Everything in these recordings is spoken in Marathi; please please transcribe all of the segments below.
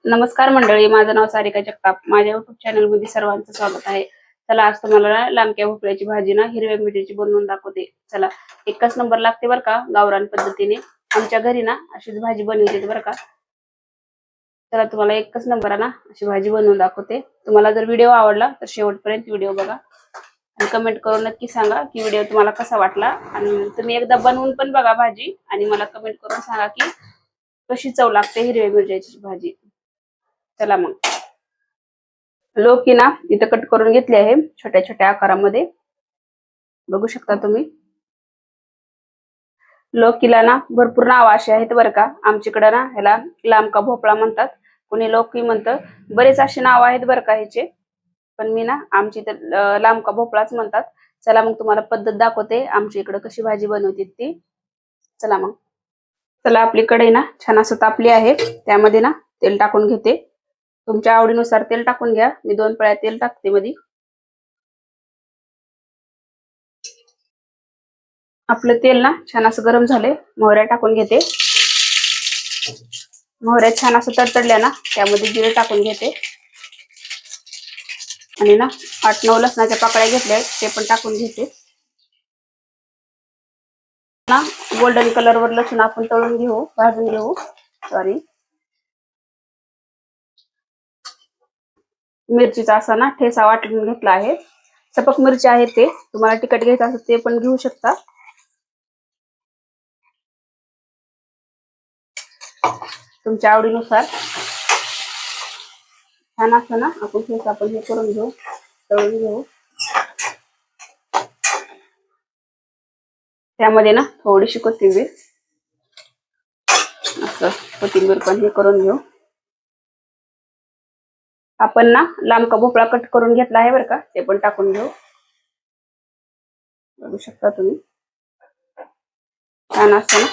नमस्कार मंडळी, माझं नाव सारिका जगताप. माझ्या युट्यूब चॅनल मध्ये सर्वांचं स्वागत आहे. चला, आज तुम्हाला ना लांबक्या भोपळ्याची भाजी ना हिरव्या मिरचीची बनवून दाखवते. चला, एकच नंबर लागते बरं का गावरान पद्धतीने. आमच्या घरी ना अशीच भाजी बनवते बरं का. चला, तुम्हाला एकच नंबर ना अशी भाजी बनवून दाखवते. तुम्हाला जर व्हिडिओ आवडला तर शेवटपर्यंत व्हिडिओ बघा आणि कमेंट करून नक्की सांगा की व्हिडिओ तुम्हाला कसा वाटला. आणि तुम्ही एकदा बनवून पण बघा भाजी आणि मला कमेंट करून सांगा की कशी चव लागते हिरव्या मिरचीची भाजी. चला मग, लौकी ना इथं कट करून घेतली आहे छोट्या छोट्या आकारामध्ये. बघू शकता तुम्ही. लौकीला ना भरपूर नाव अशी आहेत बरं का. आमच्याकडे ना ह्याला लांबका भोपळा म्हणतात, कोणी लौकी म्हणतं. बरेच असे नाव आहेत बरं का ह्याचे, पण मी ना आमची तर लांबका भोपळाच म्हणतात. चला मग, तुम्हाला पद्धत दाखवते आमच्या इकडे कशी भाजी बनवते ती. चला मग. चला, आपली कढई ना छान असं तापली आहे. त्यामध्ये ना तेल टाकून घेते. तुमच्या आवडीनुसार तेल टाकून घ्या. मी 2 पळ्या तेल टाकते मध्ये. आपलं तेल ना छान असं गरम झाले. मोहऱ्या टाकून घेते. मोहऱ्या छान असं तडतडल्या ना त्यामध्ये जिरे टाकून घेते. आणि ना 8-9 लसणाच्या पाकळ्या घेतल्या ते पण टाकून घेते. ना गोल्डन कलर वर लसूण आपण तळून घेऊ, भाजून घेऊ. सॉरी, मिरचीचा असा ना ठेसा वाटून घेतला आहे. सपक मिरची आहे, ते तुम्हाला तिखट घ्यायचं असेल ते पण घेऊ शकता. तुमच्या आवडीनुसार. छान असं ना आपण ठेसा आपण हे करून घेऊ, तळून घेऊ. त्यामध्ये ना थोडीशी कोथिंबीर, असं कोथिंबीर पण हे करून घेऊ. आपण ना लांबका भोपळा कट करून घेतला आहे बरं का, ते पण टाकून घेऊ. बघू शकता तुम्ही. छान असं ना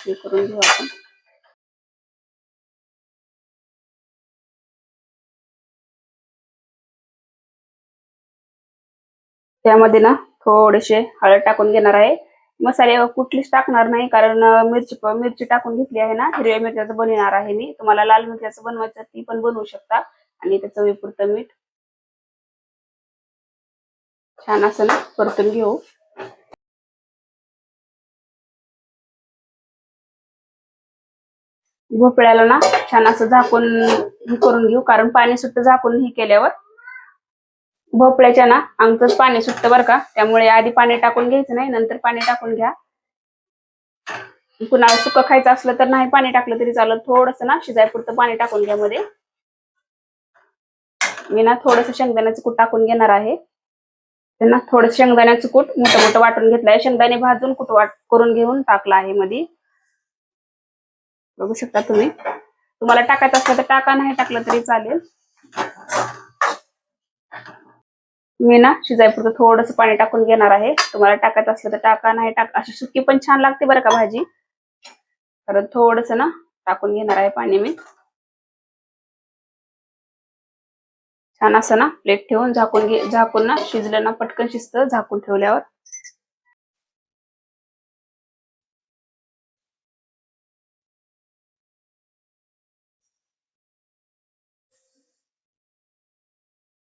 हे करून घेऊ आपण. त्यामध्ये ना थोडेसे हळद टाकून घेणार आहे. मसाले कुठलीच टाकणार नाही, कारण मिरची टाकून घेतली आहे ना. हिरव्या मिरच्याचं बनवणार आहे मी. तुम्हाला लाल मिरच्याचं बनवायचं ती पण बनवू शकता. आणि त्याचं चवीपुरतं मीठ. छान असं ना परतून घेऊ. भोपळ्याला ना छान असं झाकून हे करून घेऊ, कारण पाणी सुट्ट झाकून हे केल्यावर. भोपळ्याच्या ना अंगच पाणी सुटतं बरं का, त्यामुळे आधी पाणी टाकून घ्यायचं नाही, नंतर पाणी टाकून घ्या. कुणाला सुकं खायचं असलं तर नाही पाणी टाकलं तरी चालत. थोडंसं ना शिजायपुरतं पाणी टाकून घ्या मध्ये. मी ना थोडंसं शेंगदाण्याचं कूट टाकून घेणार आहे. त्यांना थोडं शेंगदाण्याचं कूट मोठं मोठं वाटून घेतलंय. शेंगदाणे भाजून कूट करून घेऊन टाकला आहे मध्ये. बघू शकता तुम्ही. तुम्हाला टाकायचं असलं तर टाका, नाही टाकलं तरी चालेल. मी ना शिजायपुरतं थोडंसं पाणी टाकून घेणार आहे. तुम्हाला टाकायचं असलं तर टाका, नाही टाका. अशी सुकी पण छान लागते बरं का भाजी. तर थोडंसं ना टाकून घेणार आहे पाणी मी. छान असं ना प्लेट ठेवून झाकून ना शिजलं ना पटकन शिजतं झाकून ठेवल्यावर.